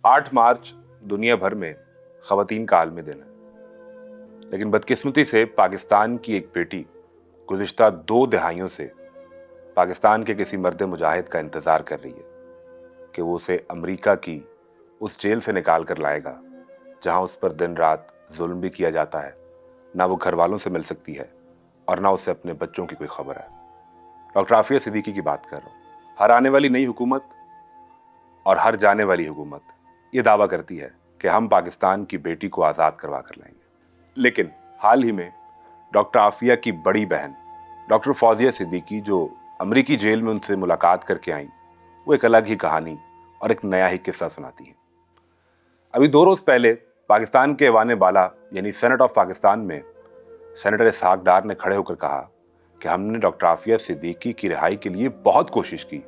8 मार्च दुनिया भर में ख़वातीन का आलमी दिन है, लेकिन बदकिस्मती से पाकिस्तान की एक बेटी गुज़िश्ता 2 दहाइयों से पाकिस्तान के किसी मर्द मुजाहिद का इंतज़ार कर रही है कि वो उसे अमेरिका की उस जेल से निकाल कर लाएगा जहां उस पर दिन रात जुल्म भी किया जाता है। ना वो घर वालों से मिल सकती है और ना उसे अपने बच्चों की कोई खबर है। डॉक्टर आफिया सिद्दीकी की बात कर रहा हूँ। हर आने वाली नई हुकूमत और हर जाने वाली हुकूमत ये दावा करती है कि हम पाकिस्तान की बेटी को आज़ाद करवा कर लाएंगे, लेकिन हाल ही में डॉक्टर आफिया की बड़ी बहन डॉक्टर फौजिया सिद्दीकी जो अमेरिकी जेल में उनसे मुलाकात करके आई, वो एक अलग ही कहानी और एक नया ही किस्सा सुनाती है। अभी 2 रोज़ पहले पाकिस्तान के ऐवान बाला यानी सेनेट ऑफ पाकिस्तान में सेनेटर इसहाक डार ने खड़े होकर कहा कि हमने डॉक्टर आफिया सिद्दीकी की रिहाई के लिए बहुत कोशिश की,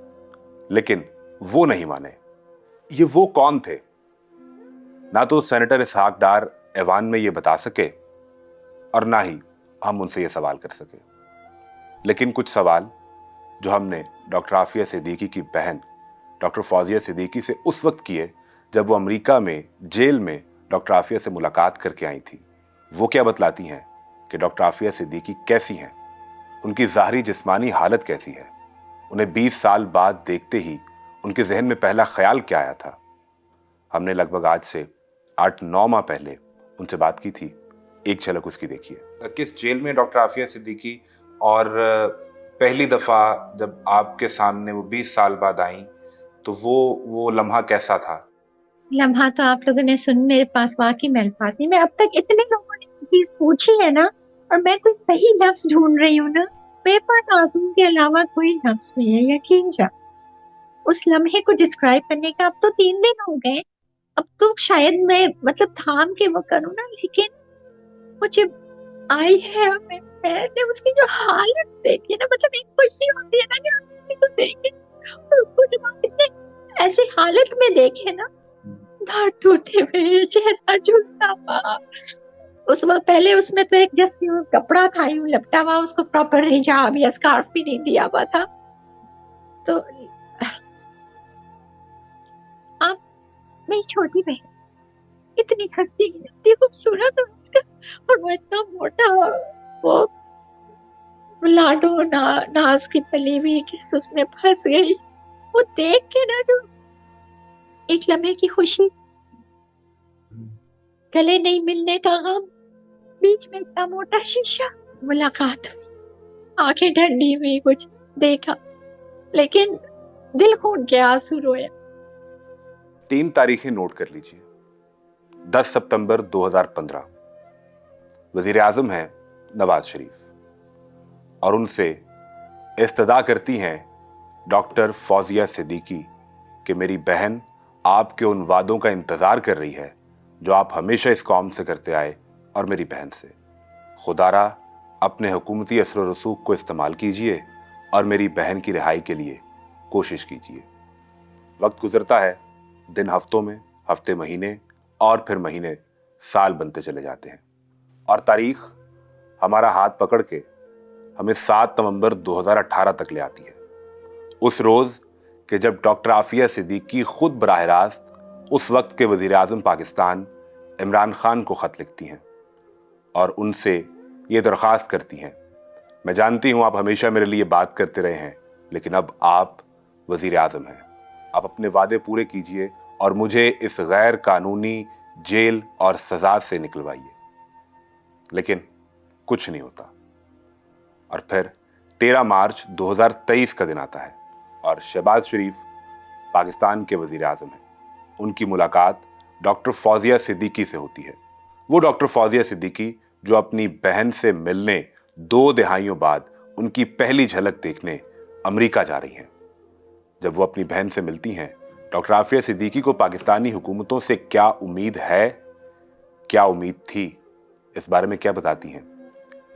लेकिन वो नहीं माने। ये वो कौन थे? ना तो सेनेटर इसहाक डार ऐवान में ये बता सके और ना ही हम उनसे ये सवाल कर सके, लेकिन कुछ सवाल जो हमने डॉक्टर आफिया सिद्दीकी की बहन डॉक्टर फौजिया सिद्दीकी से उस वक्त किए जब वो अमेरिका में जेल में डॉक्टर आफिया से मुलाकात करके आई थी, वो क्या बतलाती हैं कि डॉक्टर आफिया सिद्दीकी कैसी हैं, उनकी ज़ाहरी जिस्मानी हालत कैसी है, उन्हें 20 साल बाद देखते ही उनके जहन में पहला ख्याल क्या आया था। हमने लगभग आज से 8-9 माह पहले उनसे बात की थी। एक झलक उसकी देखिए। किस जेल में डॉक्टर आफिया सिद्दीकी, और पहली दफ़ा जब आपके सामने वो 20 साल बाद आई तो वो लम्हा कैसा था? लम्हा तो आप लोगों ने सुन मेरे पास वाकई में अल्फाज नहीं। मैं अब तक इतने लोगों ने चीज पूछी है ना, और मैं कोई सही लफ्ज ढूंढ रही हूँ ना, मेरे पास आंसू के अलावा कोई लफ्ज नहीं है। यकीन जा, उस लम्हे को डिस्क्राइब करने का अब तो 3 दिन हो गए। अब तो शायद मैं मतलब थाम के वो करूँ ना, लेकिन मुझे आई है। मैंने उसकी जो हालत देखी है ना, मतलब एक खुशी होती है ना कि आप किसी को देखें, और उसको जब आप इतने ऐसी हालत में देखे ना, दांत टूटे हुए, चेहरा झुलसा हुआ। उस वक्त पहले उसमें तो एक जस्ट कपड़ा था यूं लपटा हुआ, उसको प्रॉपर हिजाब या स्कार्फ भी नहीं दिया हुआ था। तो आप, मेरी छोटी बहन, इतनी हसीन, इतनी खूबसूरत है उसका, और वो इतना मोटा, वो लाडो नाज की पली हुई किस उसमें फंस गई। वो देख के ना, जो एक लम्हे की खुशी, गले नहीं मिलने का गम, बीच में इतना मोटा शीशा, मुलाकात हुई, आंखें ठंडी हुई, कुछ देखा, लेकिन दिल खून के आंसू रोया। 3 तारीखें नोट कर लीजिए। 10 सितंबर 2015 वजीर आजम हैं नवाज शरीफ और उनसे इस्तदा करती हैं डॉक्टर फौजिया सिद्दीकी कि मेरी बहन आपके उन वादों का इंतज़ार कर रही है जो आप हमेशा इस कौम से करते आए और मेरी बहन से। खुदारा अपने हुकूमती असर व रसूख को इस्तेमाल कीजिए और मेरी बहन की रिहाई के लिए कोशिश कीजिए। वक्त गुजरता है, दिन हफ्तों में, हफ्ते महीने, और फिर महीने साल बनते चले जाते हैं, और तारीख हमारा हाथ पकड़ के हमें 7 नवंबर 2018 तक ले आती है। उस रोज़ कि जब डॉक्टर आफिया सिद्दीकी खुद बराह रास्त उस वक्त के वज़ीर आज़म पाकिस्तान इमरान खान को ख़त लिखती हैं और उनसे ये दरख्वास्त करती हैं, मैं जानती हूँ आप हमेशा मेरे लिए बात करते रहे हैं, लेकिन अब आप वज़ीर आज़म हैं, आप अपने वादे पूरे कीजिए और मुझे इस गैर कानूनी जेल और सज़ा से निकलवाइए। लेकिन कुछ नहीं होता, और फिर 13 मार्च 2023 का दिन आता है और शहबाज शरीफ पाकिस्तान के वज़ीर आज़म हैं। उनकी मुलाकात डॉक्टर फौजिया सिद्दीकी से होती है। वो डॉक्टर फौजिया सिद्दीकी जो अपनी बहन से मिलने 2 दहाइयों बाद उनकी पहली झलक देखने अमेरिका जा रही हैं। जब वो अपनी बहन से मिलती हैं, डॉक्टर आफिया सिद्दीकी को पाकिस्तानी हुकूमतों से क्या उम्मीद है, क्या उम्मीद थी, इस बारे में क्या बताती हैं,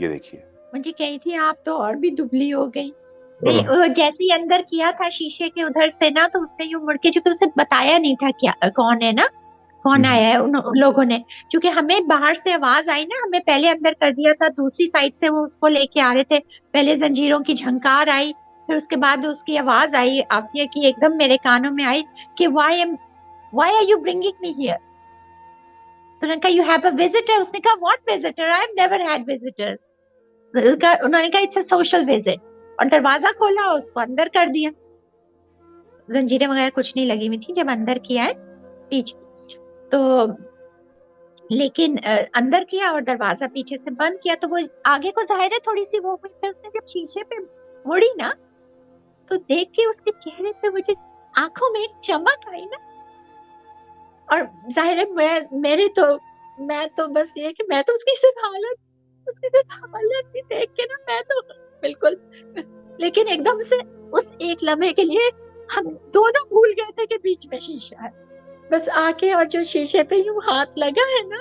ये देखिए। मुझे कही थी आप तो और भी दुबली हो गई। नहीं, वो जैसे ही अंदर किया था शीशे के उधर से ना, तो उसने यूं मुड़ के, चूंकि उसे बताया नहीं था क्या कौन है ना, कौन आया है, उन लोगों ने, क्योंकि हमें बाहर से आवाज आई ना, हमें पहले अंदर कर दिया था, दूसरी साइड से वो उसको लेके आ रहे थे। पहले जंजीरों की झंकार आई, फिर उसके बाद उसकी आवाज आई आफिया की, एकदम मेरे कानों में आई कि why am why are you bringing me here? تو انہوں نے کہا you have a visitor. اس نے کہا what visitor? I have never had visitors. انہوں نے کہا it's a social visit. اور دروازہ کھولا اس کو اندر کر دیا. زنجیریں وغیرہ کچھ نہیں لگی ہوئی تھی جب اندر کیا ہے پیچھے تو, لیکن اندر کیا اور دروازہ پیچھے سے بند کیا تو وہ آگے کو ظاہر ہے تھوڑی سی وہ ہوئی. پھر اس نے جب شیشے پہ مڑی نا تو دیکھ کے اس کے چہرے پہ مجھے آنکھوں میں ایک چمک آئی نا, اور ظاہر ہے میں تو بس یہ کہ میں تو اس کی صرف حالت بھی دیکھ کے نا میں تو بالکل, لیکن ایک دم سے اس ایک لمحے کے لیے ہم دونوں بھول گئے تھے کہ بیچ میں شیشہ ہے. بس آ کے اور جو شیشے پہ یوں ہاتھ لگا ہے نا,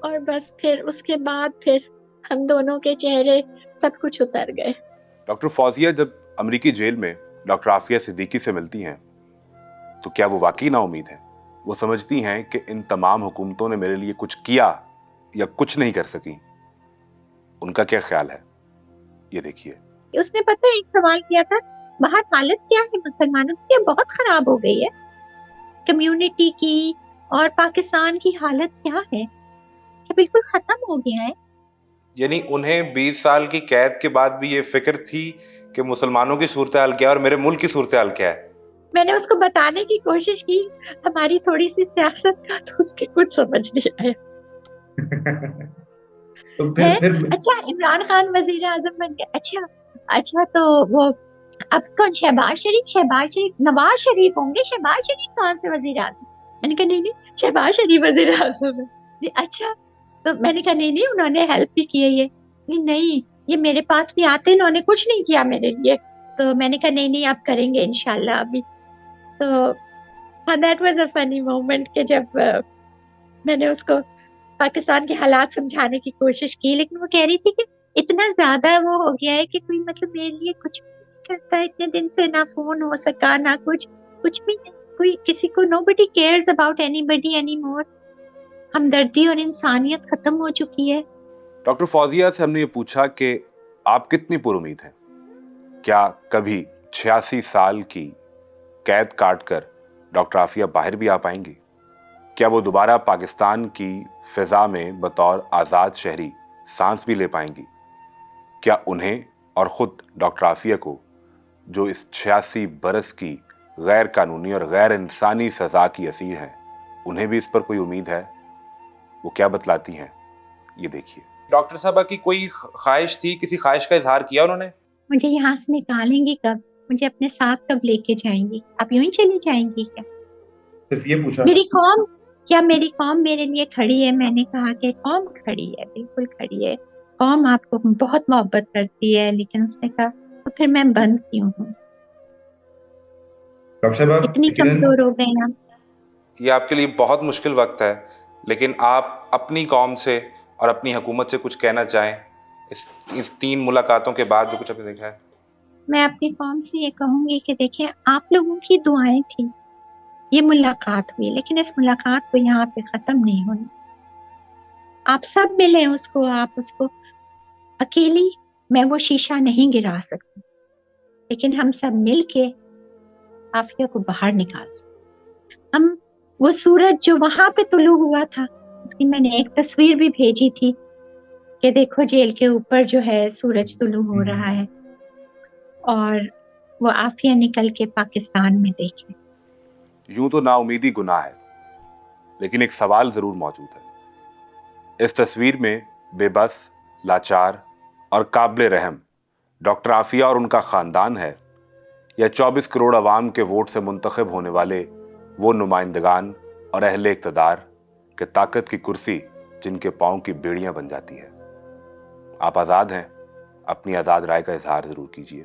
اور بس پھر اس کے بعد پھر ہم دونوں کے چہرے سب کچھ اتر گئے. ڈاکٹر فوزیہ جب امریکی جیل میں ڈاکٹر عافیہ صدیقی سے ملتی ہیں تو کیا وہ واقعی نا امید ہیں؟ وہ سمجھتی ہیں کہ ان تمام حکومتوں نے میرے لیے کچھ کیا یا کچھ نہیں کر سکی. ان کا کیا خیال ہے یہ دیکھیے. اس نے پتہ ایک سوال کیا تھا, باہر حالت کیا ہے مسلمانوں کی, بہت خراب ہو گئی ہے کمیونٹی کی, اور پاکستان کی حالت کیا ہے کہ بالکل ختم ہو گیا ہے. یعنی انہیں 20 سال کی قید کے بعد بھی یہ فکر تھی کہ مسلمانوں کی صورتحال کیا ہے اور میرے ملک کی صورتحال کیا ہے. میں نے اس کو بتانے کی کوشش کی, ہماری تھوڑی سی سیاست کا تو اس کے کچھ سمجھ نہیں آیا. اچھا عمران خان وزیر اعظم بن گیا, اچھا تو وہ اب کون, شہباز شریف نواز شریف ہوں گے. شہباز شریف کہاں سے وزیر اعظم؟ میں نے کہا نہیں شہباز شریف وزیر اعظم ہے. اچھا تو میں نے کہا نہیں انہوں نے ہیلپ بھی کی ہے. یہ نہیں یہ میرے پاس بھی آتے, انہوں نے کچھ نہیں کیا میرے لیے. تو میں نے کہا نہیں آپ کریں گے انشاءاللہ ابھی. تو that was a funny moment کہ جب میں نے اس کو پاکستان کے حالات سمجھانے کی کوشش کی, لیکن وہ کہہ رہی تھی کہ اتنا زیادہ وہ ہو گیا ہے کہ کوئی مطلب میرے لیے کچھ بھی کرتا ہے. اتنے دن سے نہ فون ہو سکا نہ کچھ بھی نہیں, کوئی کسی کو nobody cares about anybody anymore. ہمدردی اور انسانیت ختم ہو چکی ہے. ڈاکٹر فوزیہ سے ہم نے یہ پوچھا کہ آپ کتنی پر امید ہیں, کیا کبھی 86 سال کی قید کاٹ کر ڈاکٹر عافیہ باہر بھی آ پائیں گی؟ کیا وہ دوبارہ پاکستان کی فضا میں بطور آزاد شہری سانس بھی لے پائیں گی؟ کیا انہیں اور خود ڈاکٹر عافیہ کو, جو اس 86 برس کی غیر قانونی اور غیر انسانی سزا کی اسیر ہیں, انہیں بھی اس پر کوئی امید ہے؟ وہ کیا بتلاتی ہیں یہ دیکھیے. ڈاکٹر صاحبہ کی کوئی خواہش تھی, کسی خواہش کا اظہار کیا انہوں نے؟ مجھے یہاں سے نکالیں گی کب, مجھے اپنے ساتھ کب لے کے جائیں گی, آپ یوں ہی چلی جائیں گی کیا؟ صرف یہ پوچھا. میری قوم میرے لیے کھڑی ہے. میں نے کہا کہ قوم کھڑی ہے, بالکل کھڑی ہے. قوم آپ کو بہت محبت کرتی ہے. لیکن اس نے کہا تو پھر میں بند کیوں ہوں, ڈاکٹر صاحب اتنی کمزور ہو گئے ہیں. یہ آپ کے لیے بہت مشکل وقت ہے, لیکن آپ اپنی قوم سے اور اپنی حکومت سے کچھ کہنا چاہیں اس 3 ملاقاتوں کے بعد جو کچھ آپ نے دیکھا ہے؟ میں اپنی قوم سے یہ کہوں گی کہ دیکھیں آپ لوگوں کی دعائیں تھیں, یہ ملاقات ہوئی, لیکن اس ملاقات کو یہاں پہ ختم نہیں ہونا. آپ سب ملیں اس کو, آپ اس کو اکیلی میں وہ شیشہ نہیں گرا سکتی, لیکن ہم سب مل کے عافیہ کو باہر نکال سکتے. ہم وہ سورج جو وہاں پہ طلوع ہوا تھا, اس کی میں نے ایک تصویر بھی بھیجی تھی کہ دیکھو جیل کے اوپر جو ہے سورج طلوع ہو رہا ہے, اور وہ عافیہ نکل کے پاکستان میں دیکھے. یوں تو نا امیدی گناہ ہے, لیکن ایک سوال ضرور موجود ہے. اس تصویر میں بے بس, لاچار اور قابل رحم ڈاکٹر عافیہ اور ان کا خاندان ہے, یا 24 کروڑ عوام کے ووٹ سے منتخب ہونے والے وہ نمائندگان اور اہل اقتدار کہ طاقت کی کرسی جن کے پاؤں کی بیڑیاں بن جاتی ہے؟ آپ آزاد ہیں, اپنی آزاد رائے کا اظہار ضرور کیجیے.